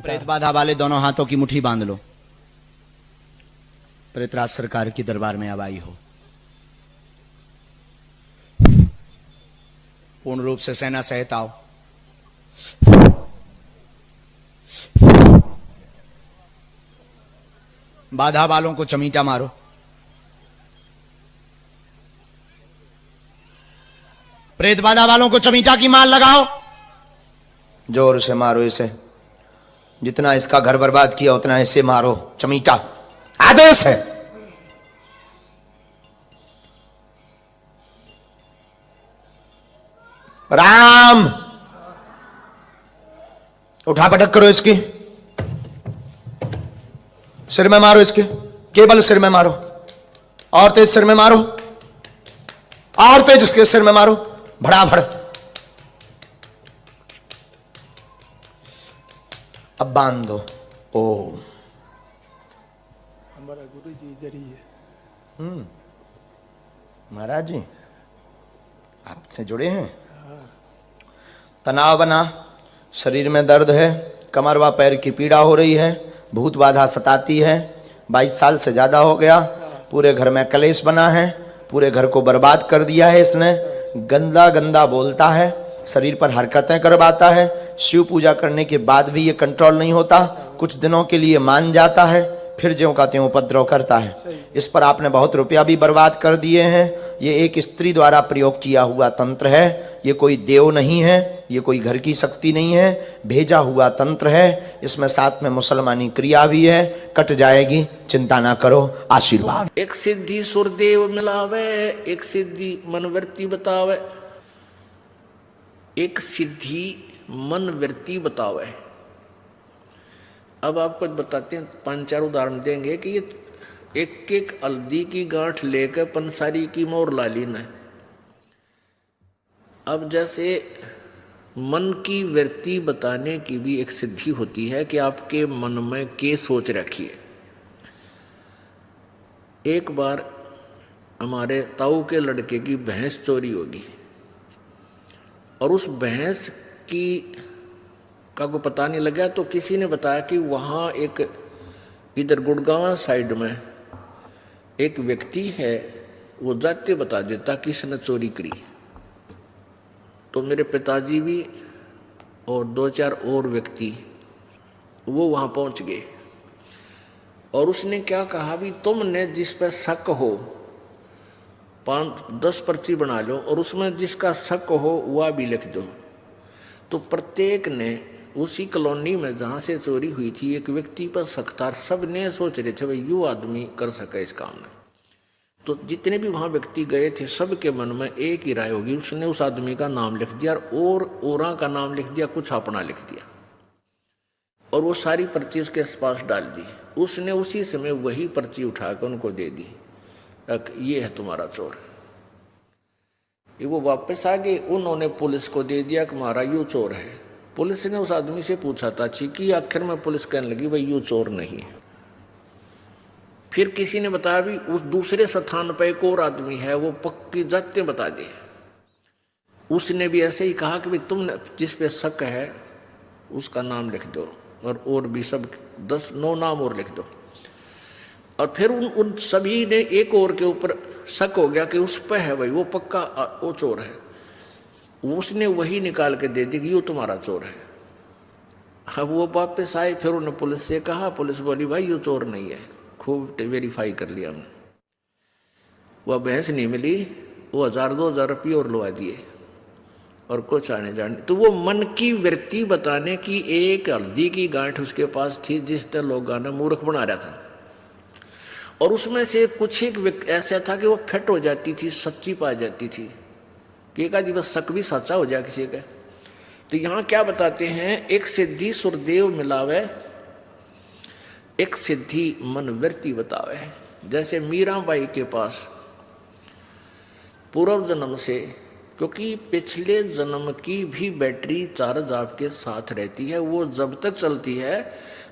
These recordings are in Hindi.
प्रेत बाधा वाले दोनों हाथों की मुट्ठी बांध लो। प्रेतराज सरकार की दरबार में अब आई हो। पूर्ण रूप से सेना सहित आओ। बाधा वालों को चमीटा मारो। प्रेत बाधा वालों को चमीटा की मार लगाओ। जोर से मारो इसे। जितना इसका घर बर्बाद किया उतना इसे मारो। चमीटा आदेश है। राम उठा पटक करो इसकी। सिर में मारो इसके। केवल सिर में मारो। और तेज सिर में मारो। और तेज इसके सिर में मारो। भड़ाभड़। अब बांध दो। ओम। हमारा गुरु जी इधर ही है। महाराज जी आपसे जुड़े हैं। तनाव बना, शरीर में दर्द है, कमर व पैर की पीड़ा हो रही है, भूत बाधा सताती है, 22 साल से ज्यादा हो गया, पूरे घर में कलेश बना है, पूरे घर को बर्बाद कर दिया है इसने, गंदा गंदा बोलता है, शरीर पर हरकतें करवाता है, शिव पूजा करने के बाद भी ये कंट्रोल नहीं होता, कुछ दिनों के लिए मान जाता है, फिर ज्यों का त्यों उपद्रव करता है। इस पर आपने बहुत रुपया भी बर्बाद कर दिए हैं। ये एक स्त्री द्वारा प्रयोग किया हुआ तंत्र है। ये कोई देव नहीं है, ये कोई घर की शक्ति नहीं है, भेजा हुआ तंत्र है। इसमें साथ में मुसलमानी क्रिया भी है। कट जाएगी, चिंता ना करो। आशीर्वाद। एक सिद्धि सुरदेव मिलावे, एक सिद्धि मनवर्ती बतावे। एक सिद्धि मनवर्ती बतावे। अब आपको बताते हैं, 5-4 उदाहरण देंगे कि ये एक एक हल्दी की गांठ लेकर पंसारी की मोर ला ली न। अब जैसे मन की वृत्ति बताने की भी एक सिद्धि होती है कि आपके मन में क्या सोच रखी है। एक बार हमारे ताऊ के लड़के की भैंस चोरी होगी और उस भैंस की का को पता नहीं लगा, तो किसी ने बताया कि वहाँ एक इधर गुड़गांव साइड में एक व्यक्ति है, वो जाते बता देता किसने चोरी करी। तो मेरे पिताजी भी और 2-4 और व्यक्ति वो वहाँ पहुँच गए और उसने क्या कहा, भी तुमने जिस पर शक हो 5-10 पर्ची बना लो और उसमें जिसका शक हो वह भी लिख दो। तो प्रत्येक ने उसी कॉलोनी में जहाँ से चोरी हुई थी एक व्यक्ति पर शक था। सब ने सोच रहे थे भाई यू आदमी कर सके इस काम में। तो जितने भी वहाँ व्यक्ति गए थे सबके मन में एक ही राय होगी। उसने उस आदमी का नाम लिख दिया और औरा का नाम लिख दिया, कुछ अपना लिख दिया और वो सारी पर्ची उसके पास डाल दी। उसने उसी समय वही पर्ची उठाकर उनको दे दी, ये है तुम्हारा चोर। ये वो वापस आ गए, उन्होंने पुलिस को दे दिया कि हमारा यूँ चोर है। पुलिस ने उस आदमी से पूछा था कि आखिर में पुलिस कहने लगी भाई यूँ चोर नहीं है। फिर किसी ने बताया भी उस दूसरे स्थान पर एक और आदमी है, वो पक्की जाते बता दे। उसने भी ऐसे ही कहा कि भाई तुमने जिस पे शक है उसका नाम लिख दो और भी सब 10-9 नाम और लिख दो। और फिर उन सभी ने एक और के ऊपर शक हो गया कि उस पर है भाई वो पक्का वो चोर है। उसने वही निकाल के दे दी कि ये तुम्हारा चोर है। अब वो वापस आए, फिर उन्होंने पुलिस से कहा, पुलिस बोली भाई ये चोर नहीं है। खूब वेरीफाई कर लिया हमने, वह भैंस नहीं मिली, वो 1000-2000 रुपये और लुआ दिए और कुछ आने जाने। तो वो मन की वृत्ति बताने की एक हल्दी की गांठ उसके पास थी जिससे लोग गाना मूर्ख बना रहा था। और उसमें से कुछ एक ऐसा था कि वो फिट हो जाती थी, सच्ची पा जाती थी कि एक आदमी बस शक भी सच्चा हो जाए किसी का। तो यहाँ क्या बताते हैं, एक सिद्धि सुरदेव मिलावे, एक सिद्धि मनवर्ती बतावे। जैसे मीराबाई के पास पूर्व जन्म से, क्योंकि पिछले जन्म की भी बैटरी चार्ज आपके साथ रहती है, वो जब तक चलती है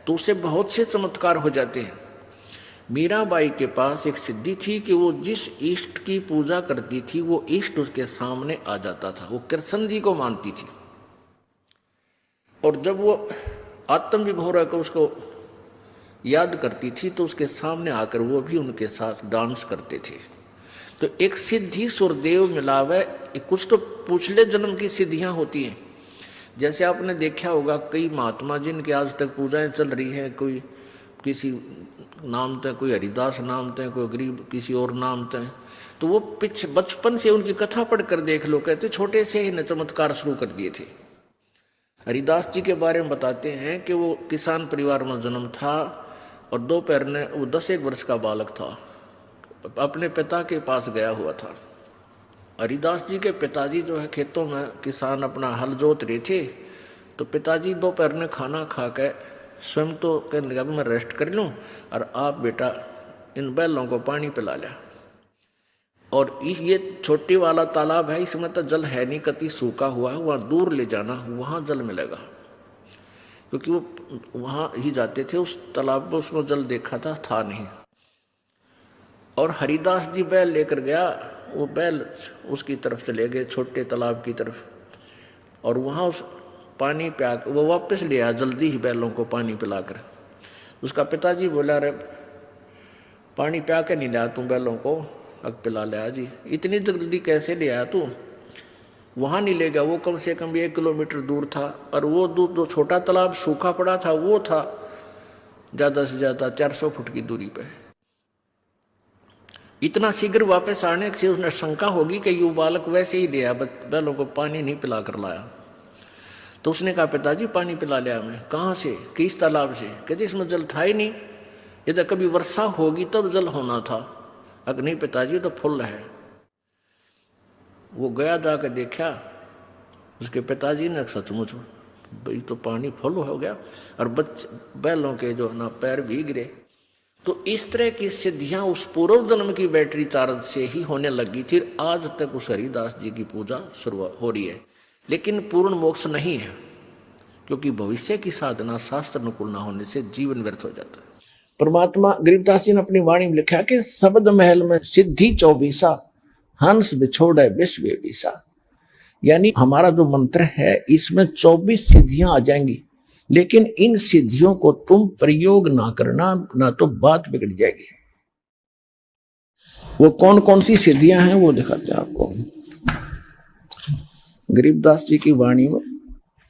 तो उसे बहुत से चमत्कार हो जाते हैं। मीराबाई के पास एक सिद्धि थी कि वो जिस इष्ट की पूजा करती थी वो इष्ट उसके सामने आ जाता था। वो कृष्ण जी को मानती थी और जब वो आत्म विभोर होकर उसको याद करती थी, तो उसके सामने आकर वो भी उनके साथ डांस करते थे। तो एक सिद्धि सुरदेव मिलावे, कुछ तो पिछले जन्म की सिद्धियां होती हैं। जैसे आपने देखा होगा कई महात्मा जिनके आज तक पूजाएं चल रही हैं, कोई किसी नाम थे, कोई हरिदास नाम थे, कोई गरीब किसी और नाम थे, तो वो बचपन से उनकी कथा पढ़कर देख लो, कहते छोटे से ही न चमत्कार शुरू कर दिए थे। हरिदास जी के बारे में बताते हैं कि वो किसान परिवार में जन्म था और दोपहर ने वो 10 वर्ष का बालक था, अपने पिता के पास गया हुआ था। हरिदास जी के पिताजी जो है खेतों में किसान अपना हल जोत रहे थे, तो पिताजी दोपहर ने खाना खा के स्वयं तो कहने लगा मैं रेस्ट कर लूँ, और आप बेटा इन बैलों को पानी पिला लिया। और ये छोटी वाला तालाब है, इसमें तो जल है नहीं, कति सूखा हुआ है, वहाँ दूर ले जाना, वहाँ जल मिलेगा, क्योंकि वो वहाँ ही जाते थे उस तालाब में, उसमें जल देखा था नहीं। और हरिदास जी बैल लेकर गया, वो बैल उसकी तरफ चले गए छोटे तालाब की तरफ, और वहाँ उस पानी पिया वो वापस ले आया जल्दी ही बैलों को पानी पिलाकर। उसका पिताजी बोला अरे पानी पिया के नहीं लाया तू बैलों को, अब पिला लिया जी, इतनी जल्दी कैसे ले आया तू? वहाँ नहीं ले गया, वो कम से कम 1 किलोमीटर दूर था, और वो दूर जो छोटा तालाब सूखा पड़ा था वो था ज़्यादा से ज़्यादा 400 फुट की दूरी पे। इतना शीघ्र वापस आने से उसने शंका होगी कि ये बालक वैसे ही लिया, बैलों को पानी नहीं पिला कर लाया। तो उसने कहा पिताजी पानी पिला लिया मैं। कहाँ से? किस तालाब से? कहते इसमें जल था ही नहीं, यदि कभी वर्षा होगी तब जल होना था, अगर नहीं पिताजी तो फुल है। वो गया जाकर देखा, उसके पिताजी ने सचमुच भाई तो पानी फुल हो गया, और बैलों के जो ना पैर भीग रहे। तो इस तरह की सिद्धियां उस पूर्व जन्म की बैटरी चार्ज से ही होने लगी थी। आज तक उस हरिदास जी की पूजा शुरू हो रही है, लेकिन पूर्ण मोक्ष नहीं है, क्योंकि भविष्य की साधना शास्त्र अनुकूल न होने से जीवन व्यर्थ हो जाता है। परमात्मा गरीबदास जी ने अपनी वाणी में लिखा कि शब्द महल में सिद्धि 24 हंस बिछोड़े विश्व विसा, यानी हमारा जो मंत्र है इसमें 24 सिद्धियां आ जाएंगी, लेकिन इन सिद्धियों को तुम प्रयोग ना करना, ना तो बात बिगड़ जाएगी। वो कौन कौन सी सिद्धियां हैं वो दिखाते हैं आपको गरीबदास जी की वाणी में।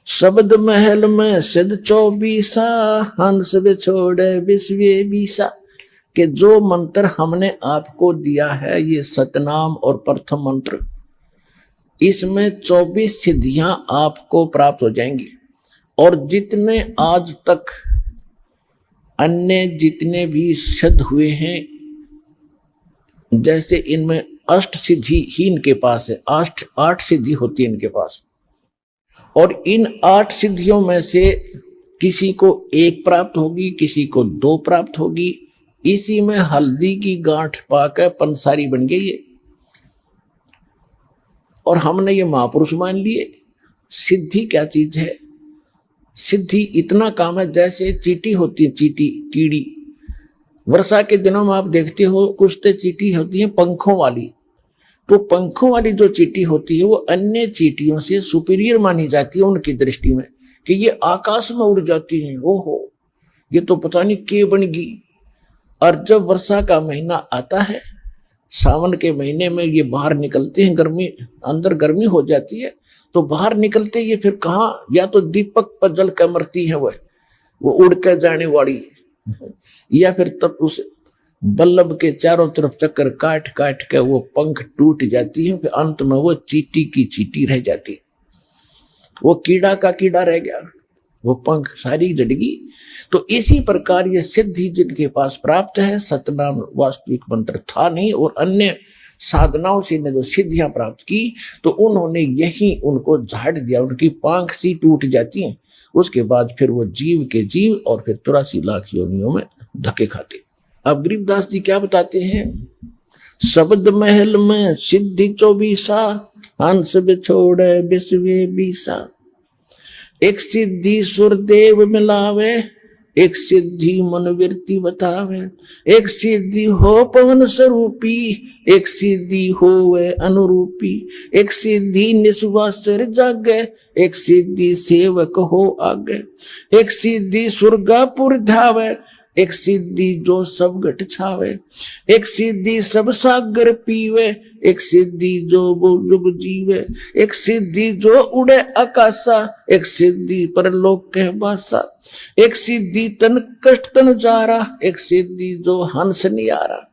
शब्द महल में सिद्ध 24 हंस बिछोड़े विश्व विसा, कि जो मंत्र हमने आपको दिया है ये सतनाम और प्रथम मंत्र, इसमें 24 सिद्धियां आपको प्राप्त हो जाएंगी। और जितने आज तक अन्य जितने भी सिद्ध हुए हैं, जैसे इनमें अष्ट सिद्धि ही इनके पास है, 8 सिद्धि होती है इनके पास, और इन 8 सिद्धियों में से किसी को 1 प्राप्त होगी, किसी को 2 प्राप्त होगी। इसी में हल्दी की गांठ पाकर पंसारी बन गई है, और हमने ये महापुरुष मान लिए। सिद्धि क्या चीज है? सिद्धि इतना काम है जैसे चींटी होती है, चींटी कीड़ी, वर्षा के दिनों में आप देखते हो कुछ तो चींटी होती है पंखों वाली, तो पंखों वाली जो चींटी होती है वो अन्य चींटियों से सुपीरियर मानी जाती है उनकी दृष्टि में, कि ये आकाश में उड़ जाती हैं, ओहो ये तो पता नहीं के बन गई। और जब वर्षा का महीना आता है, सावन के महीने में ये बाहर निकलते हैं, गर्मी अंदर गर्मी हो जाती है, तो बाहर निकलते ये फिर कहाँ, या तो दीपक पर जल कर मरती है वो उड़ कर जाने वाली, या फिर तब उस बल्लभ के चारों तरफ चक्कर काट काट के वो पंख टूट जाती है, फिर अंत में वो चींटी की चींटी रह जाती है, वो कीड़ा का कीड़ा रह गया, वो पंख सारी जड़गी। तो इसी प्रकार ये सिद्धि जिनके पास प्राप्त है, सतनाम वास्तविक मंत्र था नहीं, और अन्य साधनाओं से ने जो सिद्धियां प्राप्त की तो उन्होंने यही उनको झाड़ दिया, उनकी पांख सी टूट जाती है। उसके बाद फिर वो जीव के जीव और फिर 83 लाख योनियों में धक्के खाते। अब गरीबदास जी क्या बताते हैं? शब्द महल में सिद्धि 24 हंस बिछोड़े विश्व विसा, एक सिद्धि सुरदेव मिलावे एक सिद्धि मनोवृत्ति बतावे, एक सिद्धि हो पवन स्वरूपी, एक सिद्धि हो वे अनुरूपी, एक सिद्धि निस्वासर जागे, एक सिद्धि सेवक हो आगे, एक सिद्धि सुरगापुर धावे, एक सिद्धि जो सब घट छावे, एक सिद्धि सब सागर पीवे, एक सिद्धि जो वो युग जीवे, एक सिद्धि जो उड़े आकाशा, एक सिद्धि परलोक कह बासा, एक सिद्धि तन कष्ट तन जारा, एक सिद्धि जो हंस नियारा,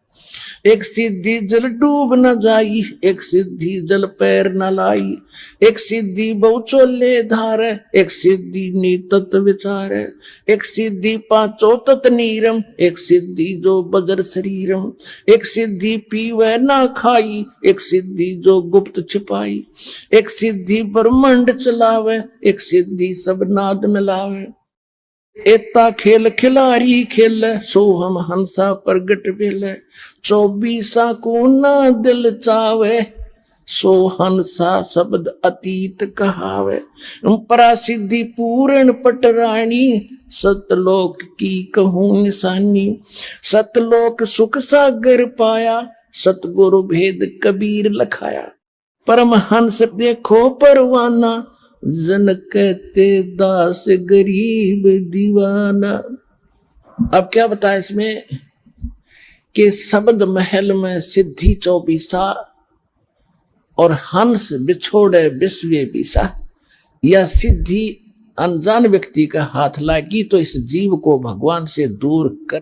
एक सिद्धि जल डूब न जाई, एक सिद्धि जल पैर न लाई, एक सिद्धि बहु चोले धारे, एक सिद्धि नीतत विचारे, एक सिद्धि पांचों तत नीरम, एक सिद्धि जो बजर शरीरम, एक सिद्धि पीवे ना खाई, एक सिद्धि जो गुप्त छिपाई, एक सिद्धि ब्रह्मांड चलावे, एक सिद्धि सब नाद मिलावे, एता खेल खिलारी खेल, सो हम हंसा प्रगट भेले, 24 को ना दिल चावे, सो हंसा शब्द अतीत कहावे, परा सिद्धि पूर्ण पटरानी, सतलोक की कहूं निशानी, सतलोक सुख सागर पाया, सतगुरु भेद कबीर लखाया, परमहंस देखो परवाना, जन कहते दास गरीब दीवाना। अब क्या बताया इसमें कि शब्द महल में सिद्धि 24 और हंस बिछोड़े विश्व बीसा, यह सिद्धि अनजान व्यक्ति का हाथ लागी तो इस जीव को भगवान से दूर कर